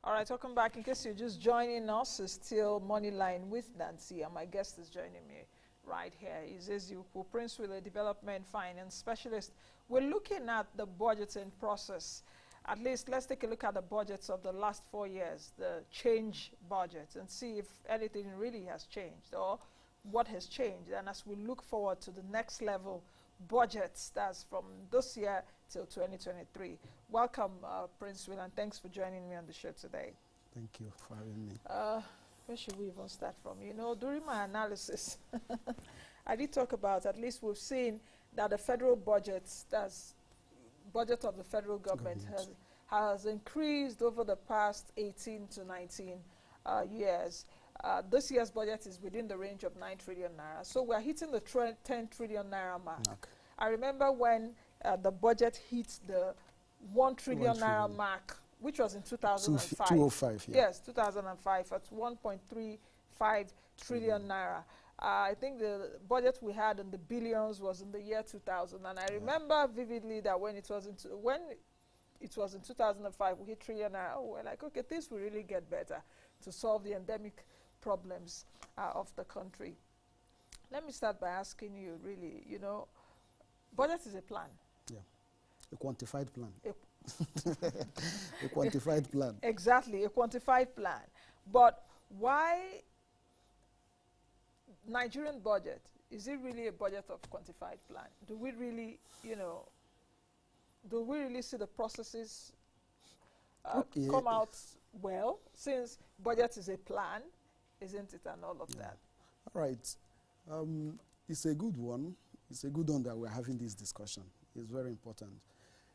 All right, welcome back. In case you're just joining us, it's still Moneyline with Nancy, and my guest is joining me right here. He's Eziukwu Princewill, a development finance specialist. We're looking at the budgeting process. At least let's take a look at the budgets of the last 4 years, the change budgets, and see if anything really has changed or what has changed. And as we look forward to the next level budgets, that's from this year till 2023. Welcome, Princewill, and thanks for joining me on the show today. Thank you for having me. Where should we even start from? You know, during my analysis, I did talk about, at least we've seen that the federal budget, that's budget of the federal government, has increased over the past 18 to 19 years. This year's budget is within the range of 9 trillion naira. So we're hitting the 10 trillion naira mark. I remember when the budget hit the 1 trillion naira mark, which was in 2005. 2005, yeah. Yes, 2005 at 1.35 trillion naira. I think the budget we had in the billions was in the year 2000, and I remember vividly that when it was in 2005 we hit trillion naira. Oh, we're like, okay, this will really get better to solve the endemic problems of the country. Let me start by asking you, really, you know, budget is a plan. Yeah, a quantified plan. A quantified plan. Exactly, a quantified plan. But why Nigerian budget? Is it really a budget of quantified plan? Do we really, you know, do we really see the processes come out well, since budget is a plan, isn't it, and all of that? All right. It's a good one. It's a good one that we're having this discussion. It's very important.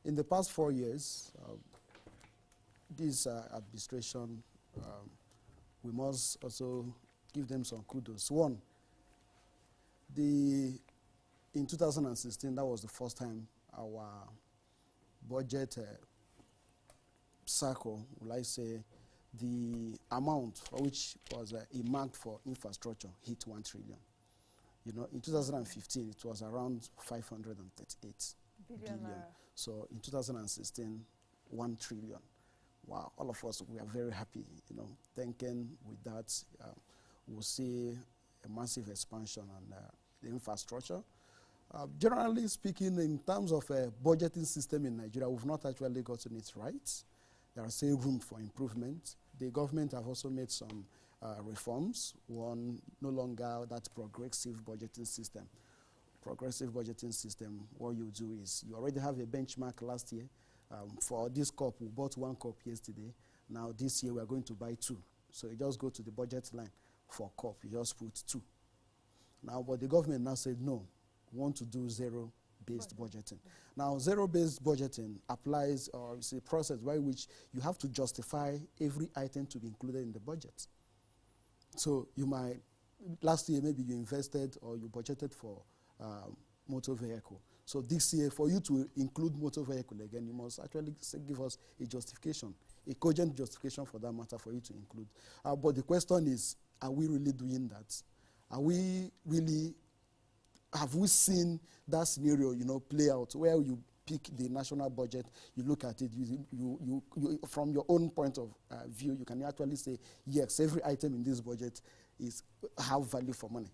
In the past 4 years, this administration, we must also give them some kudos. One, in 2016, that was the first time our budget cycle, will I say, the amount for which was earmarked for infrastructure hit 1 trillion. You know, in 2015, it was around 538 billion. So in 2016, 1 trillion. Wow, all of us, we are very happy, you know, thinking with that, we'll see a massive expansion on the infrastructure. Generally speaking, in terms of a budgeting system in Nigeria, we've not actually gotten it right. There is still room for improvement. The government have also made some reforms. One, no longer that progressive budgeting system. Progressive budgeting system, what you do is, you already have a benchmark last year. For this cup, we bought 1 cup yesterday. Now this year we are going to buy 2. So you just go to the budget line for cup, you just put 2. Now, but the government now said, no, we want to do zero-based budgeting. Now, zero-based budgeting applies, or it's a process by which you have to justify every item to be included in the budget. So you might, last year maybe you invested or you budgeted for motor vehicle. So this year, for you to include motor vehicle again, you must actually give us a justification, a cogent justification for that matter for you to include. But the question is, are we really doing that? Are we really, have we seen that scenario, you know, play out where you pick the national budget, you look at it, you from your own point of view, you can actually say, yes, every item in this budget have value for money.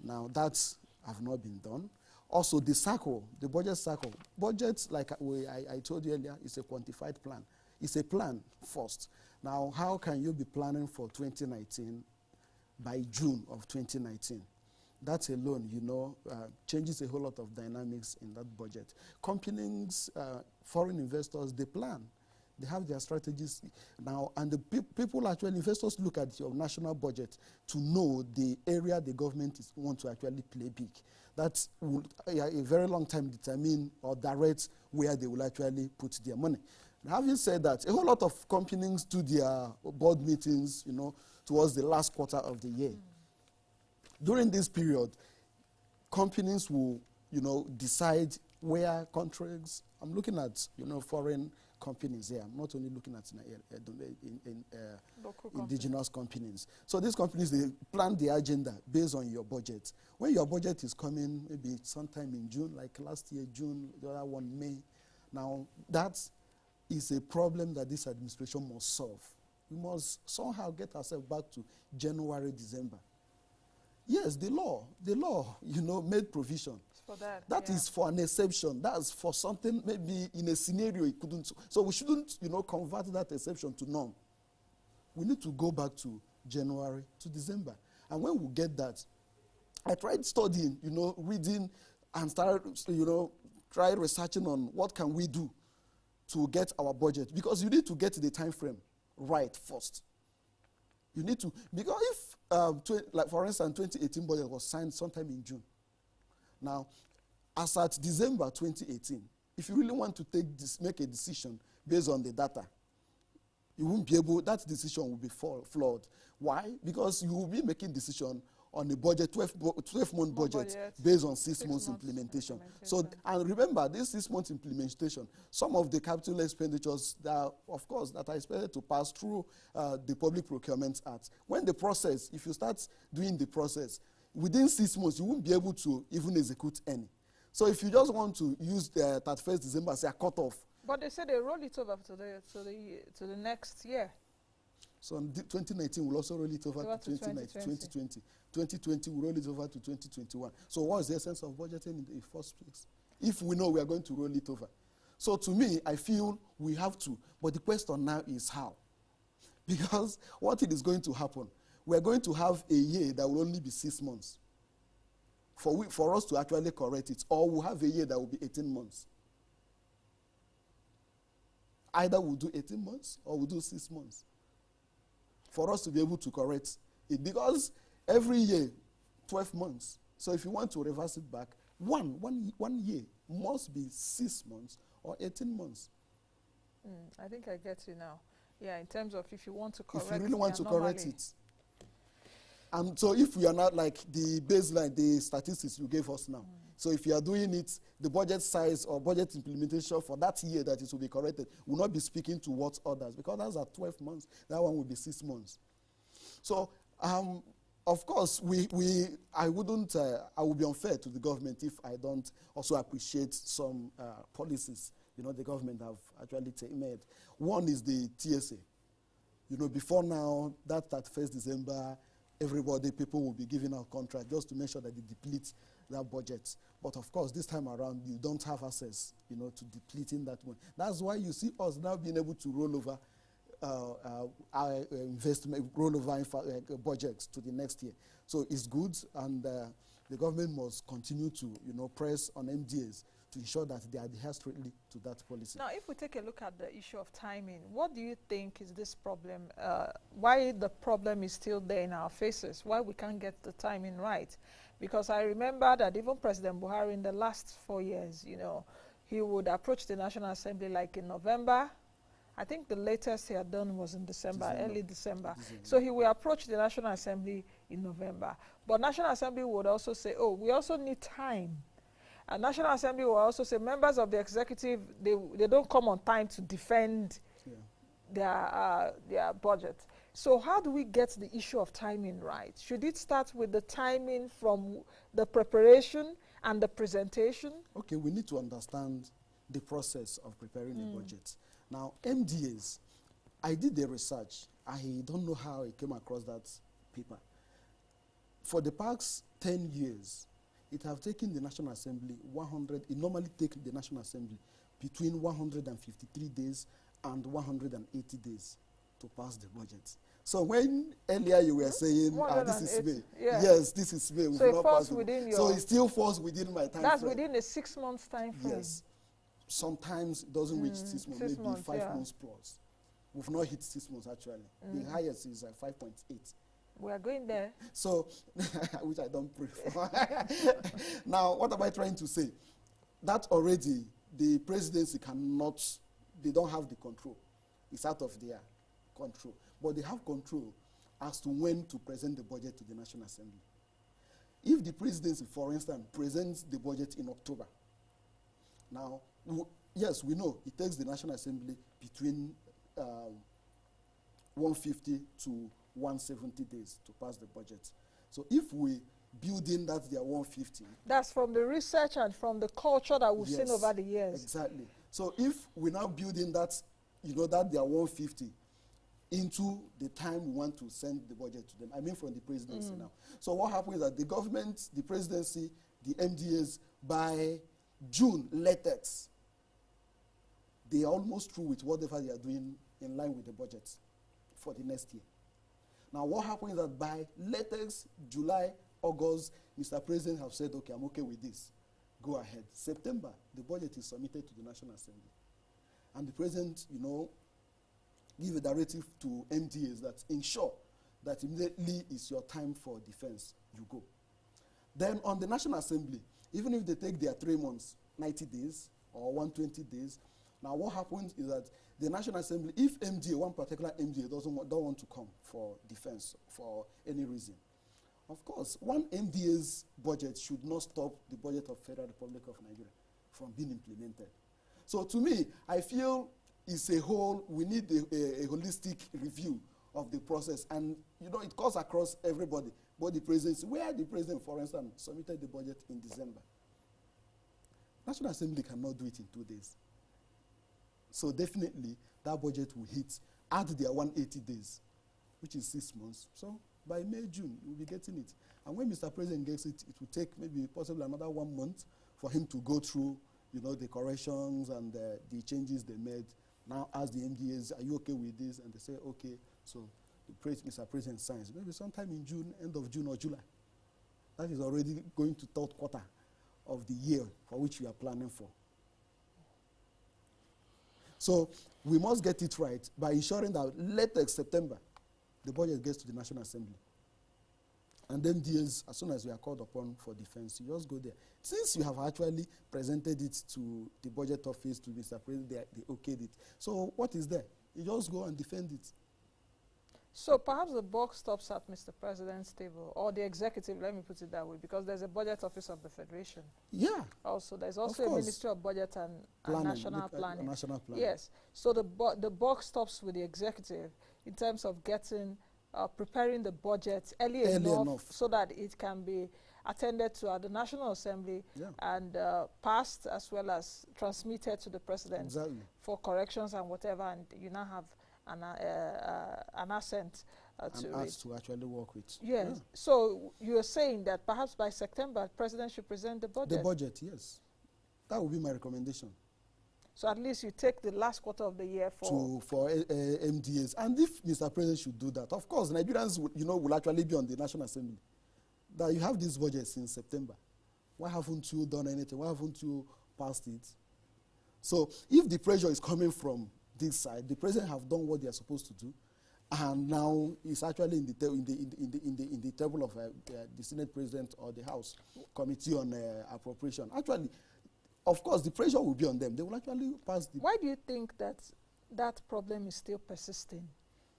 Now, that have not been done. Also, the cycle, the budget cycle. Budget, like I told you earlier, is a quantified plan. It's a plan first. Now, how can you be planning for 2019 by June of 2019? That alone, you know, changes a whole lot of dynamics in that budget. Companies, foreign investors, they plan. They have their strategies now, and the people actually, investors look at your national budget to know the area the government want to actually play big. That will a very long time determine or direct where they will actually put their money. Now, having said that, a whole lot of companies do their board meetings, you know, towards the last quarter of the year. During this period, companies will, you know, decide where countries. I'm looking at, you know, foreign companies here. I'm not only looking at indigenous companies. So these companies, they plan the agenda based on your budget. When your budget is coming, maybe sometime in June, like last year, June, the other one, May. Now, that is a problem that this administration must solve. We must somehow get ourselves back to January, December. Yes, the law, made provision. For that. That is for an exception. That's for something maybe in a scenario it couldn't. So we shouldn't, convert that exception to norm. We need to go back to January to December. And when we get that, I tried studying, reading and started, tried researching on what can we do to get our budget. Because you need to get the time frame right first. You need to, because if, like for instance, 2018 budget was signed sometime in June. Now, as at December 2018, if you really want to make a decision based on the data, you won't be able, that decision will be flawed. Why? Because you will be making decision on a budget, 12-month budget based on 6 months implementation. So, and remember, this 6 months implementation, some of the capital expenditures that, of course, that are expected to pass through the Public Procurement Act. When the process, if you start doing the process, within 6 months, you won't be able to even execute any. So if you just want to use the 31st December as a cutoff. But they said they roll it over to the next year. So 2019 will also roll it over to 2020. 2020 will roll it over to 2021. So what's the essence of budgeting in the first place? If we know we are going to roll it over. So to me, I feel we have to. But the question now is how? Because what it is going to happen, we are going to have a year that will only be 6 months for us to actually correct it, or we'll have a year that will be 18 months. Either we'll do 18 months or we'll do 6 months for us to be able to correct it, because every year, 12 months. So if you want to reverse it back, one year must be 6 months or 18 months. I think I get you now. Yeah, in terms of if you want to correct it. If you really want to correct it. And so if we are not like the baseline, the statistics you gave us now. So if you are doing it, the budget size or budget implementation for that year that it will be corrected will not be speaking to what others, because those are 12 months. That one will be 6 months. So, of course, I would be unfair to the government if I don't also appreciate some policies, the government have actually made. One is the TSA. Before now, that 31st December, people will be giving out contracts just to make sure that they deplete that budget. But of course, this time around, you don't have access, to depleting that one. That's why you see us now being able to roll over our investment, budgets to the next year. So it's good, and the government must continue to, press on MDAs to ensure that they adhere strictly to that policy. Now, if we take a look at the issue of timing, what do you think is this problem? Why the problem is still there in our faces? Why we can't get the timing right? Because I remember that even President Buhari in the last 4 years, he would approach the National Assembly like in November. I think the latest he had done was in December. Early December. So he will approach the National Assembly in November. But National Assembly would also say, oh, we also need time. And National Assembly will also say members of the executive, they don't come on time to defend their budget. So how do we get the issue of timing right? Should it start with the timing from the preparation and the presentation? Okay, we need to understand the process of preparing a budget. Now, MDAs, I did the research. I don't know how I came across that paper. For the past 10 years, it have taken the National Assembly it normally takes the National Assembly between 153 days and 180 days to pass the budget. So when earlier you were saying, this is May. Yeah. Yes, this is May. So it falls within your... So it still falls within my time That's frame. within a 6 months time frame. Yes. Sometimes it doesn't reach 6 months, maybe 5 months plus. We've not hit 6 months actually. The highest is 5.8. We are going there. So, which I don't pray for. Now, what am I trying to say? That already, the presidency they don't have the control. It's out of their control. But they have control as to when to present the budget to the National Assembly. If the presidency, for instance, presents the budget in October, now, yes, we know it takes the National Assembly between 150 to 170 days to pass the budget. So if we build in that they are 150. That's from the research and from the culture that we've seen over the years. Exactly. So if we now build in that, that they are 150, into the time we want to send the budget to them. I mean from the presidency now. So what happens is that the government, the presidency, the MDAs, by June latest, they are almost through with whatever they are doing in line with the budget for the next year. Now what happens is that by latest July, August, Mr. President have said, okay, I'm okay with this. Go ahead. September, the budget is submitted to the National Assembly. And the President, you know, give a directive to MDAs that ensure that immediately is your time for defense, you go. Then on the National Assembly, even if they take their 3 months, 90 days or 120 days, now what happens is that the National Assembly, if MDA, one particular MDA don't want to come for defense for any reason, of course, one MDA's budget should not stop the budget of Federal Republic of Nigeria from being implemented. So to me, I feel it's a whole, we need a holistic review of the process. And, you know, it cuts across everybody. But the presidency, where the president, for instance, submitted the budget in December. National Assembly cannot do it in 2 days. So definitely, that budget will hit, add their 180 days, which is 6 months. So by May, June, we'll be getting it. And when Mr. President gets it, it will take maybe possibly another 1 month for him to go through, you know, the corrections and the changes they made. Now ask the MDAs, are you okay with this? And they say, okay. So the Mr. President signs. Maybe sometime in June, end of June or July. That is already going to third quarter of the year for which we are planning for. So we must get it right by ensuring that latest September, the budget gets to the National Assembly. And then MDAs, as soon as we are called upon for defense, you just go there. Since you have actually presented it to the budget office, to Mr. President, they okayed it. So what is there? You just go and defend it. So perhaps the buck stops at Mr. President's table, or the executive, let me put it that way, because there's a budget office of the Federation. Yeah. Also, there's also a Ministry of Budget and National Planning. National Planning. Yes. So the buck stops with the executive in terms of getting, preparing the budget early enough so that it can be attended to at the National Assembly and passed as well as transmitted to the President for corrections and whatever, and you now have an assent to it. To actually work with. Yes. Yeah. So you're saying that perhaps by September, the President should present the budget? The budget, yes. That would be my recommendation. So at least you take the last quarter of the year for MDAs. And if Mr. President should do that, of course, Nigerians will actually be on the National Assembly. That you have this budget since September. Why haven't you done anything? Why haven't you passed it? So if the pressure is coming from this side, the president have done what they are supposed to do, and now it's actually in the table of the Senate President or the House Committee on Appropriation. Actually, of course, the pressure will be on them. They will actually pass the. Why do you think that that problem is still persisting,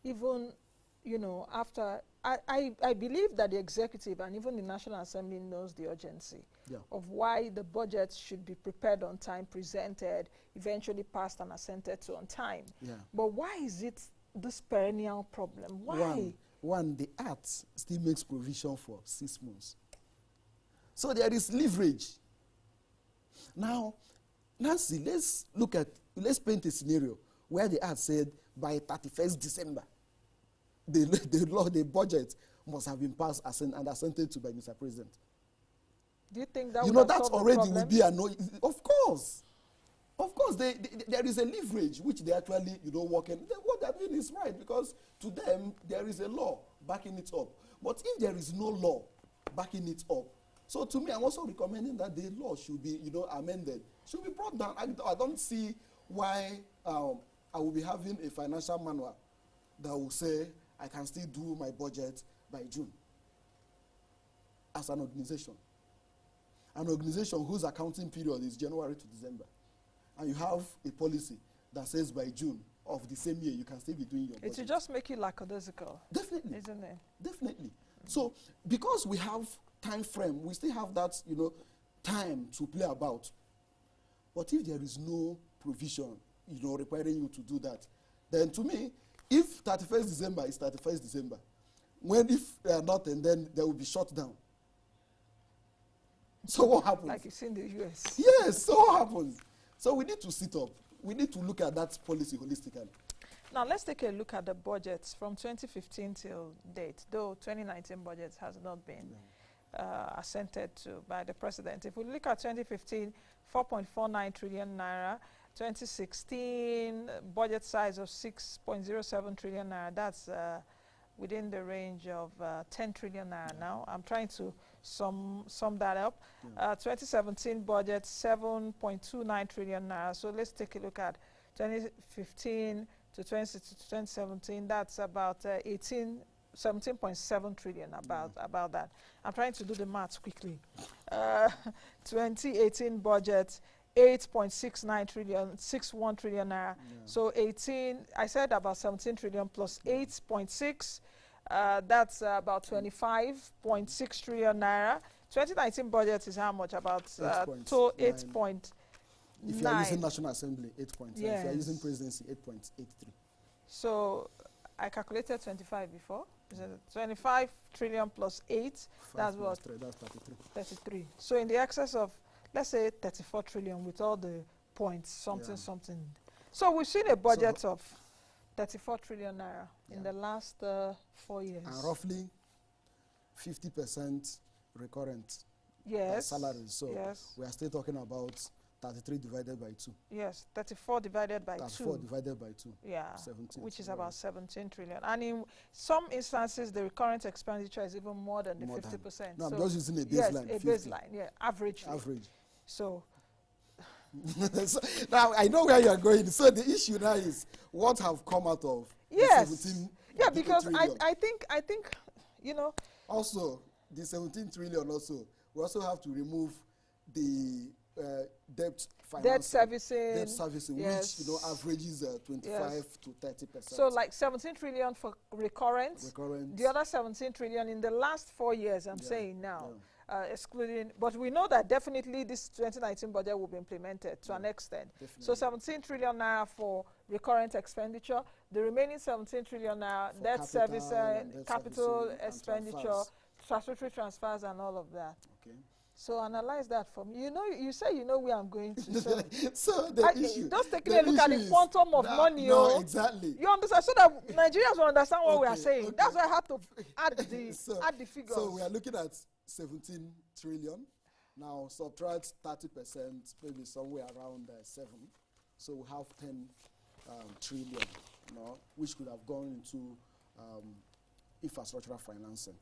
even, you know, after? I believe that the executive and even the National Assembly knows the urgency of why the budget should be prepared on time, presented, eventually passed and assented to on time. Yeah. But why is it this perennial problem? Why? One, the Act still makes provision for 6 months. So there is leverage. Now, Nancy, let's paint a scenario where the Act said by 31st December, the budget must have been passed and assented to by Mr. President. Do you think that would have that solved already the problem? will be annoying? Of course. Of course, there is a leverage which they actually, work in. What they mean is right, because to them, there is a law backing it up. But if there is no law backing it up, so to me, I'm also recommending that the law should be, amended, should be brought down. I don't see why I will be having a financial manual that will say I can still do my budget by June as an organization. An organization whose accounting period is January to December. And you have a policy that says by June of the same year, you can still be doing your budget. It will just make you lackadaisical. Definitely. Isn't it? Definitely. So, because we have time frame, we still have that, time to play about. But if there is no provision, requiring you to do that, then to me, if 31st December is 31st December, if they are not, and then they will be shut down. So what happens? Like it's in the US. Yes, so what happens? So we need to sit up. We need to look at that policy holistically. Now let's take a look at the budgets from 2015 till date, though 2019 budget has not been assented to by the president. If we look at 2015, 4.49 trillion naira, 2016 budget size of 6.07 trillion naira, that's within the range of 10 trillion naira now. I'm trying to sum that up. 2017 budget, 7.29 trillion naira. So let's take a look at 2015 to 2017. That's about 17.7 trillion, about that. I'm trying to do the maths quickly. 2018 budget, 8.69 trillion, 61 trillion naira. So 18, I said about 17 trillion plus 8.6, that's about 25.6 trillion naira. 2019 budget is how much? About 8.9. If you are using National Assembly, 8.9. Yes. If you are using Presidency, 8.83. So I calculated 25 before. 25 trillion plus 8, that's what? 3, that's 33. 33. So in the excess of, let's say, 34 trillion with all the points, something. So we've seen a budget of 34 trillion naira in the last 4 years. And roughly 50% recurrent salaries. So we are still talking about 33 divided by 2. Yes, 34 divided by 2. 34 divided by 2. Yeah, 17. Which is about 17 trillion. And in some instances, the recurrent expenditure is even more than the 50%. No, I'm just using a baseline. Yes, a baseline, average. So now I know where you are going. So the issue now is what have come out of the 17 because trillion. I think, Also, the 17 trillion also, we also have to remove the debt servicing, which averages 25 to 30%. So like 17 trillion for recurrent. The other 17 trillion in the last 4 years, I'm saying now, excluding, but we know that definitely this 2019 budget will be implemented to an extent. Definitely. So 17 trillion naira for recurrent expenditure, the remaining 17 trillion naira debt service, capital expenditure, statutory transfers and all of that. Okay. So analyze that for me. You say where I'm going to. So the issue. Just taking a look at the quantum of money. No, exactly. You understand? So that Nigerians will understand what we are saying. That's why I had to add the add the figures. So we are looking at 17 trillion. Now subtract 30%, maybe somewhere around 7. So we have 10 trillion, which could have gone into infrastructural financing.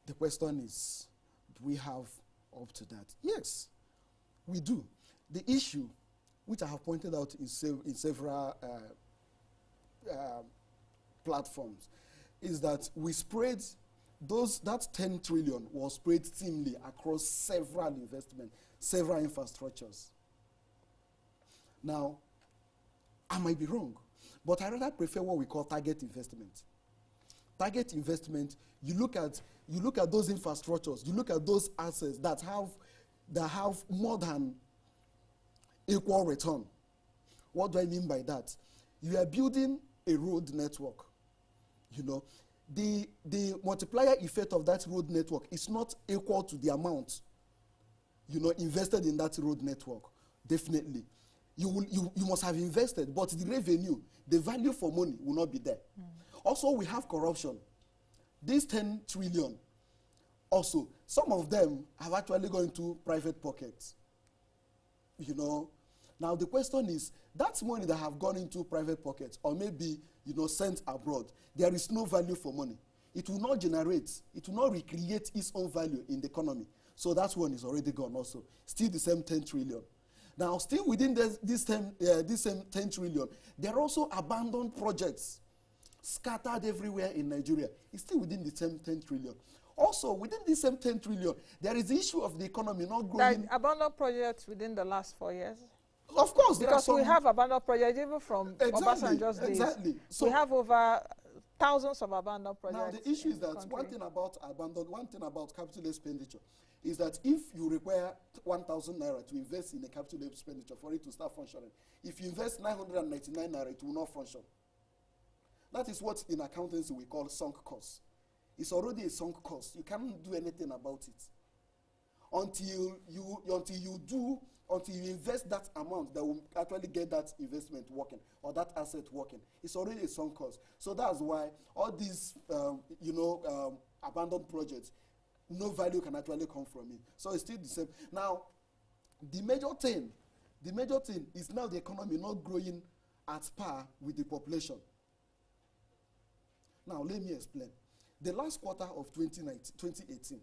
The question is, do we have up to that? Yes, we do. The issue, which I have pointed out in several platforms, is that we spread that 10 trillion was spread thinly across several investments, several infrastructures. Now, I might be wrong, but I rather prefer what we call target investment. Target investment, you look at those infrastructures, you look at those assets that have more than equal return. What do I mean by that? You are building a road network. The multiplier effect of that road network is not equal to the amount invested in that road network. Definitely, you must have invested, but the revenue, the value for money will not be there. Also, we have corruption. These 10 trillion, also, some of them have actually gone into private pockets. Now the question is, that money that have gone into private pockets, or maybe, sent abroad, there is no value for money. It will not generate, it will not recreate its own value in the economy. So that one is already gone also. Still the same 10 trillion. Now, still within this same 10 trillion, there are also abandoned projects scattered everywhere in Nigeria. It's still within the same 10 trillion. Also, within the same 10 trillion, there is the issue of the economy not growing. That abandoned projects within the last 4 years? Of course. Because we have abandoned projects even from Obasanjo's days. Exactly. So we have over thousands of abandoned projects. Now, the issue is that one thing about capital expenditure is that if you require 1,000 naira to invest in a capital expenditure for it to start functioning, if you invest 999 naira, it will not function. That is what in accountancy we call sunk cost. It's already a sunk cost. You can't do anything about it until until you invest that amount that will actually get that investment working or that asset working, it's already a sunk cost. So that's why all these, abandoned projects, no value can actually come from it. So it's still the same. Now, the major thing is now the economy not growing at par with the population. Now, let me explain. The last quarter of 2018,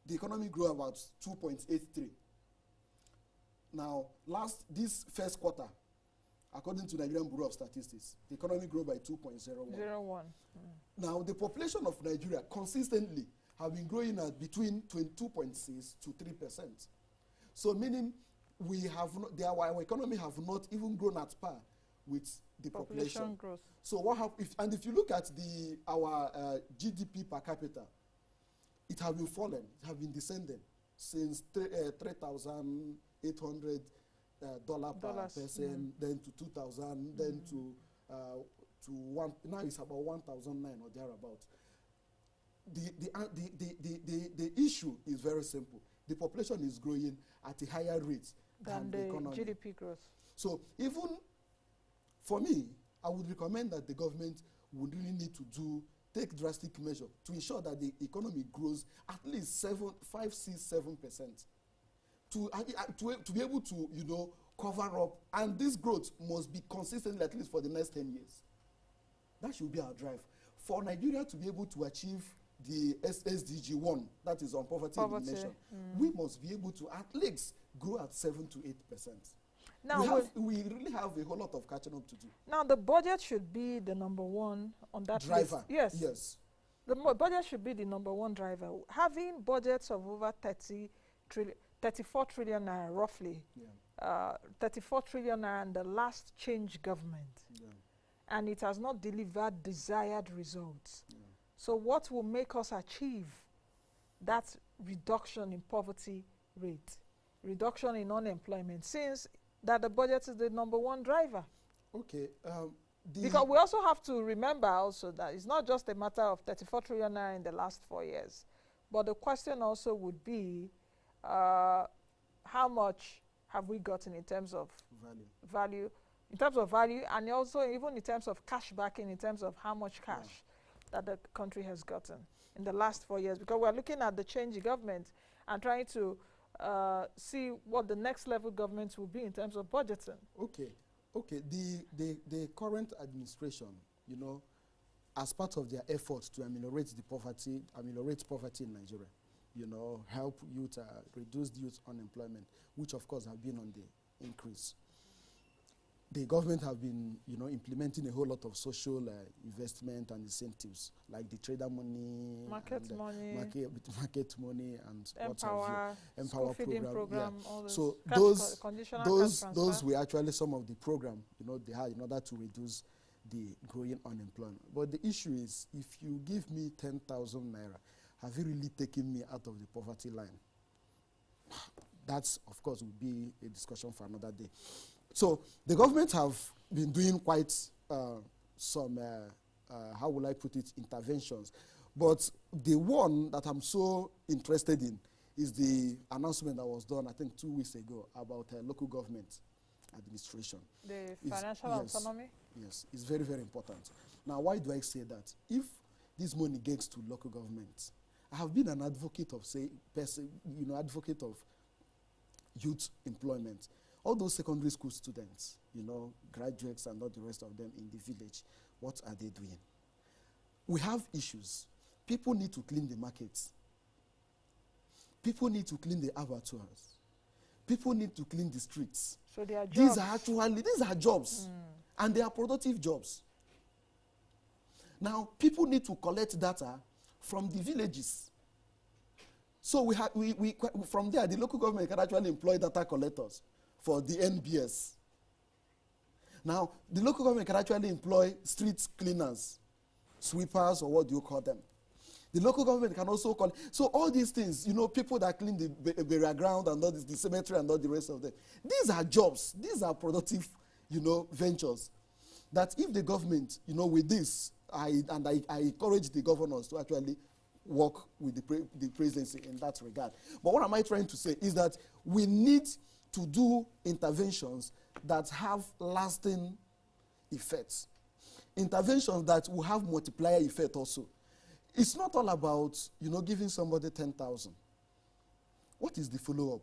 the economy grew about 2.83. Now, this first quarter, according to the Nigerian Bureau of Statistics, the economy grew by 2.01. Now, the population of Nigeria consistently have been growing at between 2.6 to 3%. So, meaning our economy have not even grown at par with the population growth. So what if you look at our GDP per capita, it have been fallen, it have been descending since $3,800 per person, then to 2,000, then to one. Now it's about 1,009 or thereabout. The issue is very simple. The population is growing at a higher rate than the economy. GDP growth. So even for me, I would recommend that the government would really need to take drastic measures to ensure that the economy grows at least 5, 6, 7%. To be able to, cover up, and this growth must be consistent at least for the next 10 years. That should be our drive. For Nigeria to be able to achieve the SDG 1, that is on poverty elimination, we must be able to at least grow at 7 to 8%. Now we really have a whole lot of catching up to do. Now the budget should be the number one on that driver. List. Yes. The budget should be the number one driver. Having budgets of over 34 trillion naira roughly, 34 trillion naira in the last change government, and it has not delivered desired results. So what will make us achieve that reduction in poverty rate, reduction in unemployment, since that the budget is the number one driver? Okay. Because we also have to remember also that it's not just a matter of 34 trillion naira in the last 4 years, but the question also would be how much have we gotten in terms of value, and also even in terms of cash backing, in terms of how much cash that the country has gotten in the last 4 years, because we're looking at the change in government and trying to see what the next level government will be in terms of budgeting. Okay. The current administration, as part of their efforts to ameliorate poverty in Nigeria, help youth, reduce youth unemployment, which of course have been on the increase. The government have been, implementing a whole lot of social investment and incentives, like the trader money, market money, and Empower program. All so those were actually some of the program, they had in order to reduce the growing unemployment. But the issue is, if you give me 10,000 naira, have you really taken me out of the poverty line? That's, of course, would be a discussion for another day. So the government have been doing quite some, how will I put it, interventions. But the one that I'm so interested in is the announcement that was done, I think 2 weeks ago, about local government administration. The financial autonomy? Yes, it's very, very important. Now, why do I say that? If this money gets to local government, I have been an advocate of, advocate of youth employment. All those secondary school students, graduates and all the rest of them in the village, what are they doing? We have issues. People need to clean the markets. People need to clean the abattoirs. People need to clean the streets. So they are jobs. These are jobs. And they are productive jobs. Now, people need to collect data from the villages. So from there, the local government can actually employ data collectors for the NBS. Now, the local government can actually employ street cleaners, sweepers, or what do you call them? The local government can also call. So all these things, people that clean the burial ground and all this, the cemetery and all the rest of them, these are jobs. These are productive, ventures. That if the government, with this, I encourage the governors to actually work with the presidency in that regard. But what am I trying to say is that we need to do interventions that have lasting effects. Interventions that will have multiplier effect also. It's not all about, giving somebody 10,000. What is the follow-up?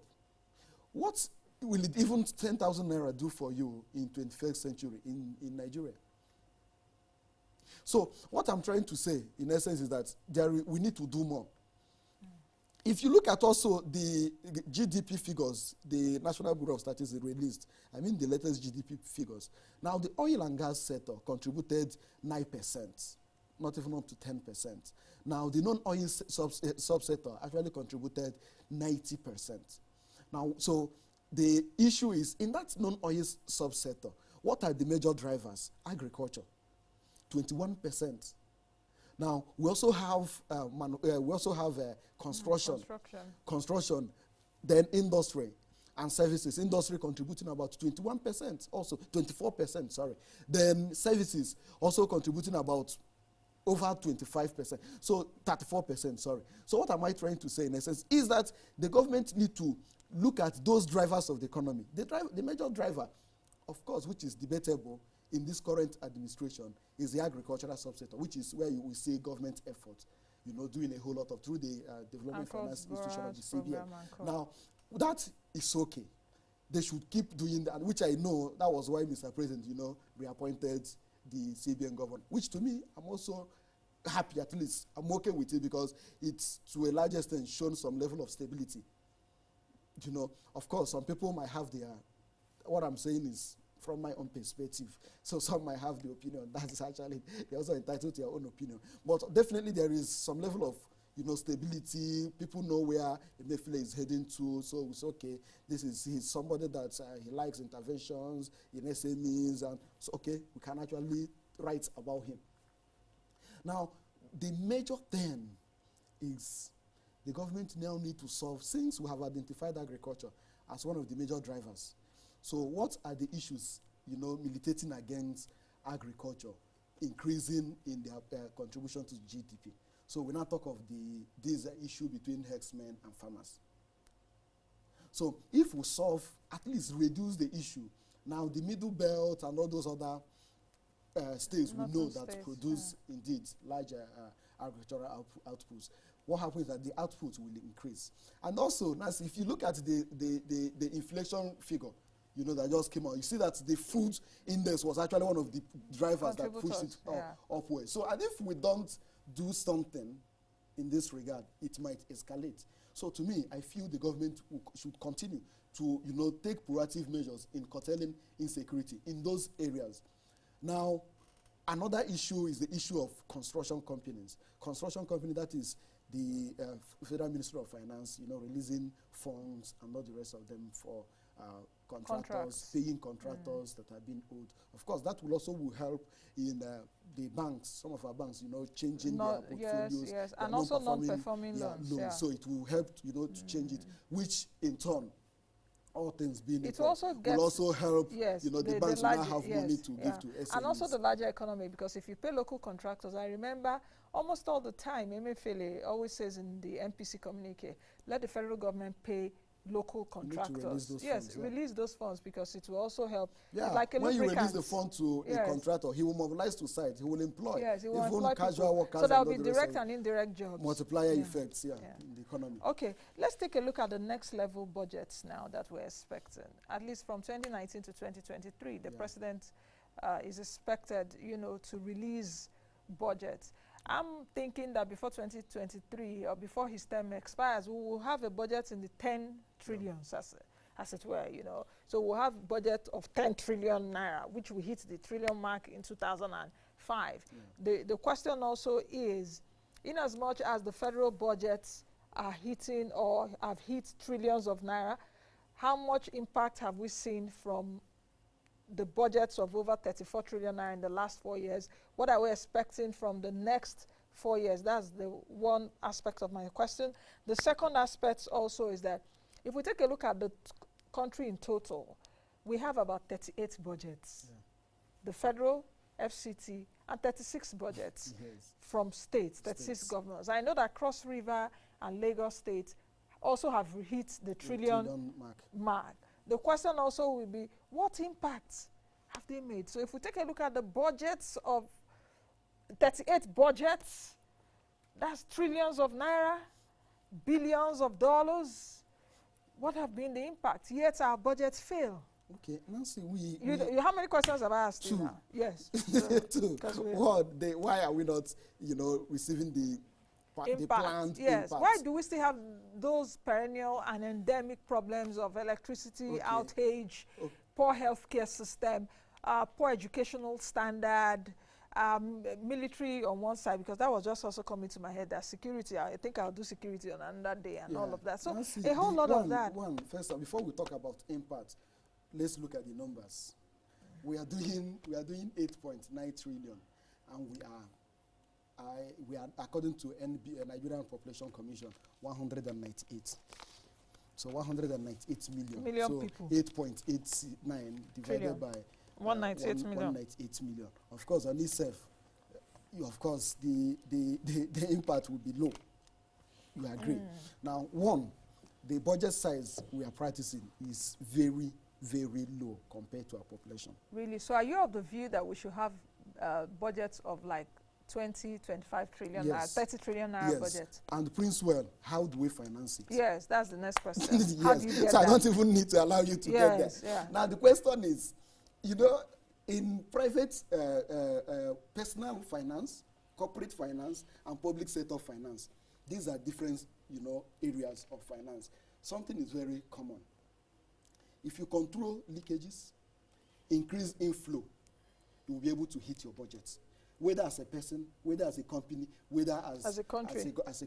What will it even 10,000 naira do for you in 21st century in Nigeria? So what I'm trying to say, in essence, is that we need to do more. If you look at also the GDP figures, the National Bureau of Statistics released, the latest GDP figures. Now, the oil and gas sector contributed 9%, not even up to 10%. Now, the non-oil subsector actually contributed 90%. Now, so the issue is, in that non-oil subsector, what are the major drivers? Agriculture, 21%. Now, we also have construction, then industry and services. Industry contributing about 21%, also 24%, sorry. Then services also contributing about over 25%, so 34%, sorry. So what am I trying to say in essence is that the government need to look at those drivers of the economy. The major driver, of course, which is debatable in this current administration, is the agricultural subsector, which is where you will see government effort, doing a whole lot of through the Development Finance Institution of the CBN. Now, that is okay. They should keep doing that, which I know that was why Mr. President, reappointed the CBN governor, which to me, I'm also happy, at least. I'm okay with it because it's to a large extent shown some level of stability. Of course, some people might have what I'm saying is from my own perspective. So some might have the opinion. That is actually, they're also entitled to their own opinion. But definitely there is some level of, stability. People know where Emefiele is heading to. So it's okay. He's somebody that he likes interventions in SMEs. And so, okay, we can actually write about him. Now, the major thing is the government now need to solve, since we have identified agriculture as one of the major drivers. So what are the issues, militating against agriculture, increasing in their contribution to GDP? So we now talk of this issue between herdsmen and farmers. So if we solve, at least reduce the issue, now the middle belt and all those other states we know that produce indeed larger agricultural outputs. What happens is that the output will increase. And also, Nancy, if you look at the inflation figure, that just came out, you see that the food index was actually one of the drivers that pushed it upwards. So, and if we don't do something in this regard, it might escalate. So to me, I feel the government should continue to, take proactive measures in curtailing insecurity in those areas. Now, another issue is the issue of construction companies. Construction company, that is the Federal Ministry of Finance, releasing funds and all the rest of them for contractors, paying contractors that have been owed. Of course, that will also help in the banks, some of our banks, changing their portfolios. Yes, and also non-performing loans. Yeah. So it will help, to change it, which in turn, all things being equal, will also help, the banks will now have money to give to SMEs. And also the larger economy, because if you pay local contractors, I remember almost all the time, Emefiele always says in the MPC communique, let the federal government pay local contractors. Release those funds because it will also help. Yeah, like a when you release the fund to a contractor, he will mobilize to site, he will employ. Yes, he will even employ casual workers. So there will be direct and indirect jobs. Multiplier effects, in the economy. Okay, let's take a look at the next level budgets now that we're expecting. At least from 2019 to 2023, the president is expected, to release budgets. I'm thinking that before 2023 or before his term expires, we will have a budget in the 10 trillions, as it were, So we'll have budget of 10 trillion naira, which we hit the trillion mark in 2005. The question also is, in as much as the federal budgets are hitting or have hit trillions of naira, how much impact have we seen from the budgets of over 34 trillion naira in the last 4 years? What are we expecting from the next 4 years? That's the one aspect of my question. The second aspect also is that if we take a look at the country in total, we have about 38 budgets. The federal, FCT, and 36 budgets Yes. from states, 36 governors. I know that Cross River and Lagos State also have hit the trillion mark. The question also will be, what impacts have they made? So if we take a look at the budgets of 38 budgets, that's trillions of naira, billions of dollars. What have been the impact? Yet our budgets fail. Okay, Nancy, how many questions have I asked you now? Yes. So, two. Why are we not, receiving the planned yes. impact? Why do we still have those perennial and endemic problems of electricity outage, poor healthcare system, poor educational standard, military on one side, because that was just also coming to my head, that security, I think I'll do security on another day and all of that. So Nancy, a whole lot of that. First, before we talk about impact, let's look at the numbers. We are doing 8.9 trillion, and we are according to Nigerian Population Commission, 198. So 198 million. So people. 8.89 divided by 198 million. 198 million. Of course, on itself, of course, the impact will be low. You agree? Now, the budget size we are practicing is very, very low compared to our population. Really? So are you of the view that we should have budgets of like 20, 25 trillion, yes. 30 trillion naira budget? And Princewill, how do we finance it? Yes, that's the next question. Yes. How do you get so that? I don't even need to allow you to get there. Yeah. Now the question is, in private personal finance, corporate finance, and public sector finance, these are different, areas of finance. Something is very common. If you control leakages, increase inflow, you will be able to hit your budgets, whether as a person, whether as a company, whether as a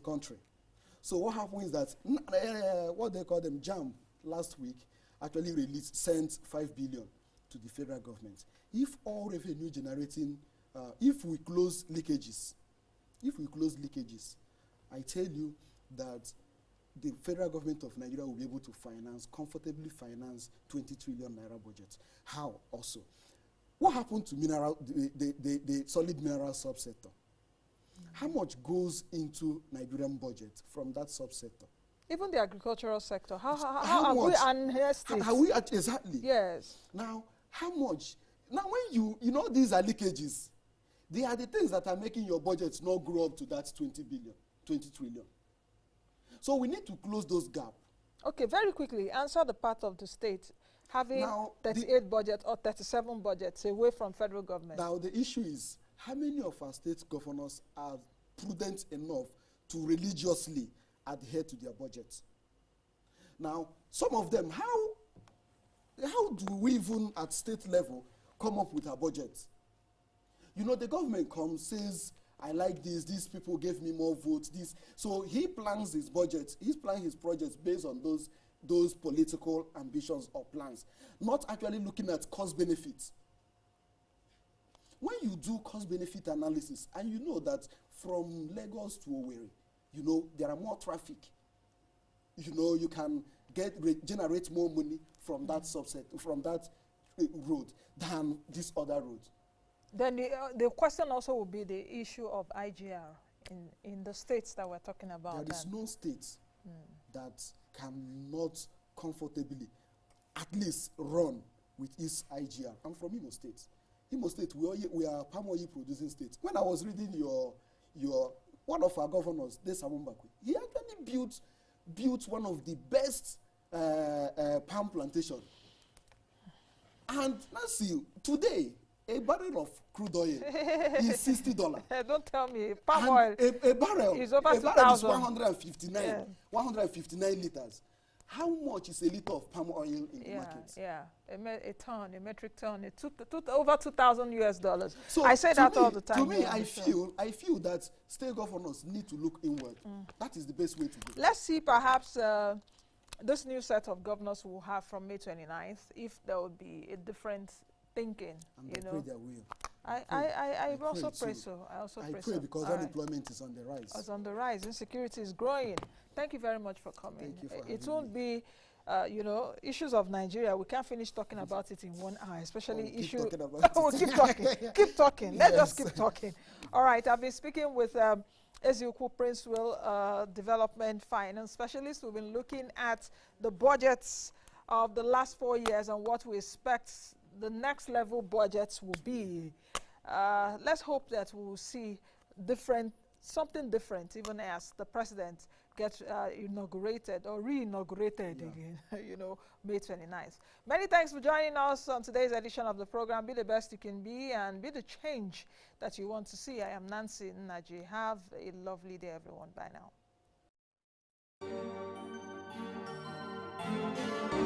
country. So what happens is that what they call them JAM last week actually sent 5 billion to the federal government. If all revenue generating, if we close leakages, I tell you that the federal government of Nigeria will be able to comfortably finance 20 trillion naira budget. How also? What happened to the solid mineral subsector? How much goes into Nigerian budget from that subsector? Even the agricultural sector. How have we enhanced it? Exactly. Yes. Now, how much? Now, when these are leakages, they are the things that are making your budget not grow up to that 20 trillion. So we need to close those gaps. Okay, very quickly, answer the part of the state having 38 budgets or 37 budgets away from federal government. Now, the issue is, how many of our state governors are prudent enough to religiously adhere to their budgets? Now, some of them, how do we even at state level come up with our budgets? The government comes, says, I like this, these people gave me more votes, this. So he plans his budget, he's planning his projects based on those political ambitions or plans, not actually looking at cost benefits. When you do cost benefit analysis, and you know that from Lagos to Owerri, there are more traffic, you can generate more money from that from that road than this other road. Then the question also will be the issue of IGR in the states that we're talking about. There is no state that cannot comfortably at least run with its IGR. I'm from Imo State. Imo State, we are palm oil producing state. When I was reading your one of our governors, Desamu Mbakwe, he actually built one of the best palm plantation. And Nancy, today, a barrel of crude oil is $60. Don't tell me. Palm oil a barrel is over 2,000. Is 159 liters. How much is a liter of palm oil in the market? Yeah, a metric ton, over $2,000 US. So I say that all the time. To me, I feel that state governors need to look inward. That is the best way to do it. Let's see, perhaps this new set of governors we'll have from May 29th, if there will be a different thinking. And I pray there will. I also pray so. I pray because unemployment is on the rise. It's on the rise. Insecurity is growing. Thank you very much for coming. Thank you for having It won't be you know, issues of Nigeria, we can't finish talking about it in 1 hour, especially We'll issue. keep talking about We'll keep talking. Keep talking. Let's just Yes. keep talking. All right, I've been speaking with Eziukwu Princewill, development finance specialist. We've been looking at the budgets of the last 4 years and what we expect the next level budgets will be. Let's hope that we'll see something different, even as the president gets inaugurated or re-inaugurated again, you know, May 29th. Many thanks for joining us on today's edition of the program. Be the best you can be and be the change that you want to see. I am Nancy Nnaji. Have a lovely day, everyone. Bye now.